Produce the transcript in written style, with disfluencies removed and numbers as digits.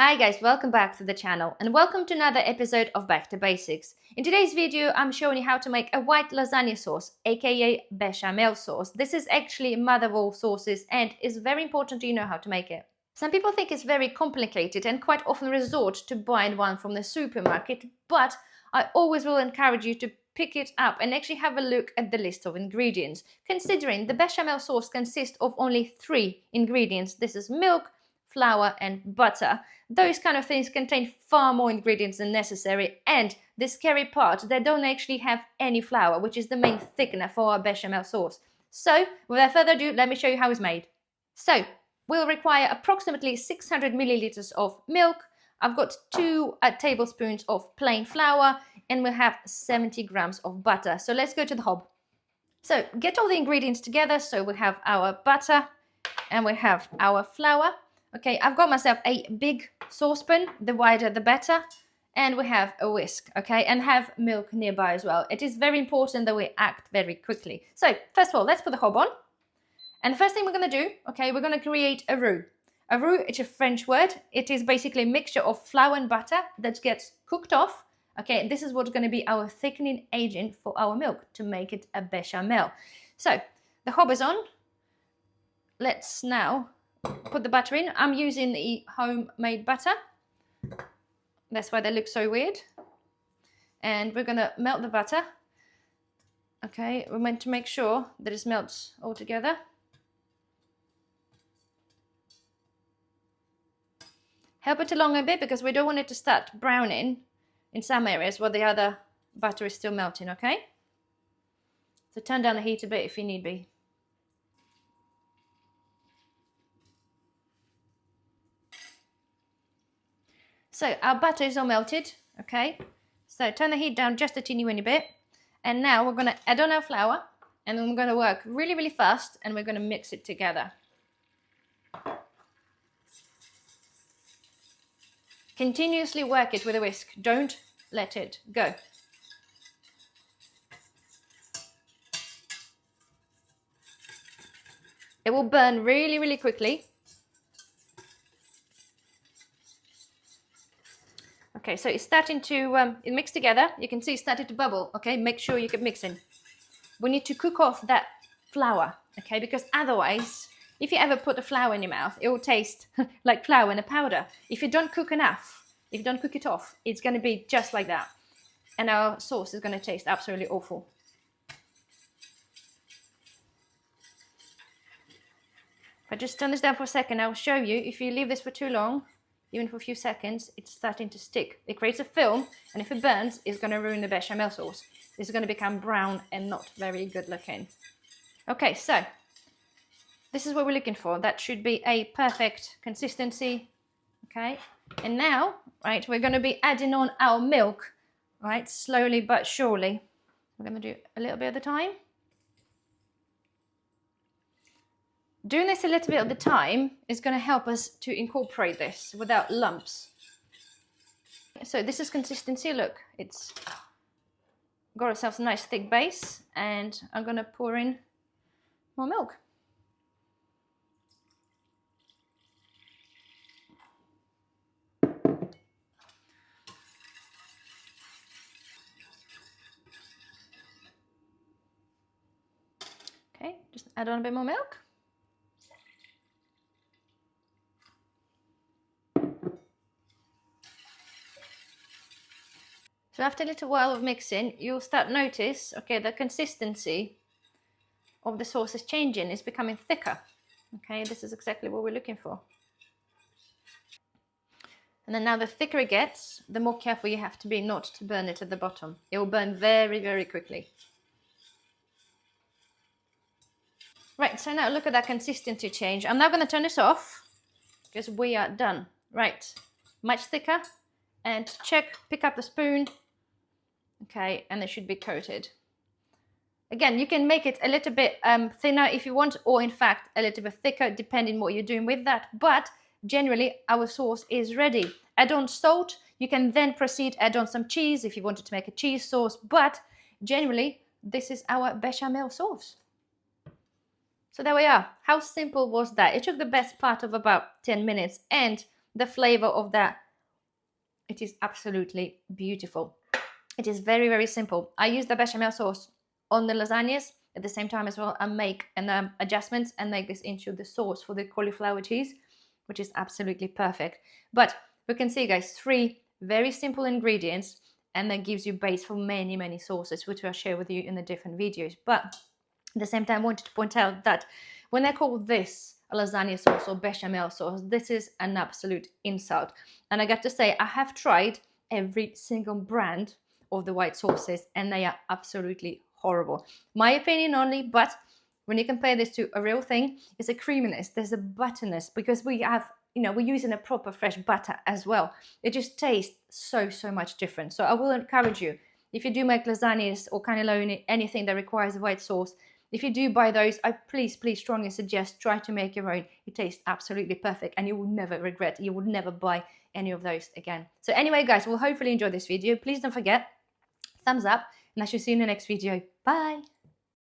Hi guys, welcome back to the channel and welcome to another episode of Back to Basics. In today's video, I'm showing you how to make a white lasagna sauce, aka bechamel sauce. This is actually mother of all sauces and is very important you know how to make it. Some people think it's very complicated and quite often resort to buying one from the supermarket, but I always will encourage you to pick it up and actually have a look at the list of ingredients. Considering the bechamel sauce consists of only 3 ingredients, this is milk, flour and butter. Those kind of things contain far more ingredients than necessary, and the scary part, they don't actually have any flour, which is the main thickener for our bechamel sauce. So without further ado, let me show you how it's made. So we'll require approximately 600 milliliters of milk. I've got 2 tablespoons of plain flour, and we'll have 70 grams of butter. So let's go to the hob. So get all the ingredients together. So we have our butter and we have our flour. Okay, I've got myself a big saucepan, the wider the better, and we have a whisk, okay, and have milk nearby as well. It is very important that we act very quickly. So first of all, let's put the hob on. And the first thing we're going to do, okay, we're going to create a roux. A roux, it's a French word. It is basically a mixture of flour and butter that gets cooked off. Okay, this is what's going to be our thickening agent for our milk to make it a bechamel. So the hob is on. Let's now put the butter in. I'm using the homemade butter. That's why they look so weird. And we're going to melt the butter. Okay, we're meant to make sure that it melts all together. Help it along a bit because we don't want it to start browning in some areas where the other butter is still melting, okay? So turn down the heat a bit if you need be. So our butter is all melted, okay? So turn the heat down just a teeny weeny bit. And now we're going to add on our flour and then we're going to work really, really fast and we're going to mix it together. Continuously work it with a whisk. Don't let it go. It will burn really, really quickly. Okay, so it's starting to mix together. You can see it's starting to bubble. Okay, make sure you keep mixing. We need to cook off that flour, okay, because otherwise, if you ever put the flour in your mouth, it will taste like flour in a powder. If you don't cook enough, if you don't cook it off, it's going to be just like that. And our sauce is going to taste absolutely awful. If I just turn this down for a second, I'll show you, if you leave this for too long, even for a few seconds, it's starting to stick. It creates a film, and if it burns, it's going to ruin the bechamel sauce. This is going to become brown and not very good looking. Okay, so this is what we're looking for. That should be a perfect consistency. Okay, and now, right, we're going to be adding on our milk, right, slowly but surely. We're going to do a little bit at a time. Doing this a little bit at the time is going to help us to incorporate this without lumps. So this is consistency. Look, it's got ourselves a nice thick base, and I'm going to pour in more milk. Okay, just add on a bit more milk. So after a little while of mixing, you'll start notice, okay, the consistency of the sauce is changing. It's becoming thicker. Okay, this is exactly what we're looking for. And then now the thicker it gets, the more careful you have to be not to burn it at the bottom. It will burn very, very quickly. Right, so now look at that consistency change. I'm now going to turn this off because we are done. Right, much thicker. And check, pick up the spoon. Okay, and it should be coated. Again, you can make it a little bit thinner if you want, or in fact a little bit thicker, depending what you're doing with that. But generally, our sauce is ready. Add on salt. You can then proceed, add on some cheese if you wanted to make a cheese sauce. But generally, this is our bechamel sauce. So there we are. How simple was that? It took the best part of about 10 minutes, and the flavor of that. It is absolutely beautiful. It is very, very simple. I use the bechamel sauce on the lasagnas at the same time as well, and make adjustments and make this into the sauce for the cauliflower cheese, which is absolutely perfect. But we can see, guys, 3 very simple ingredients, and that gives you base for many, many sauces, which I'll share with you in the different videos. But at the same time, I wanted to point out that when I call this a lasagna sauce or bechamel sauce, this is an absolute insult. And I got to say, I have tried every single brand of the white sauces, and they are absolutely horrible. My opinion only, but when you compare this to a real thing, it's a creaminess, there's a butterness, because we have, we're using a proper fresh butter as well. It just tastes so much different. So I will encourage you, if you do make lasagnas or cannelloni, anything that requires a white sauce, if you do buy those, I please strongly suggest try to make your own. It tastes absolutely perfect, and you will never regret. You will never buy any of those again. So anyway, guys, we'll hopefully enjoy this video. Please don't forget, thumbs up, and I shall see you in the next video. Bye.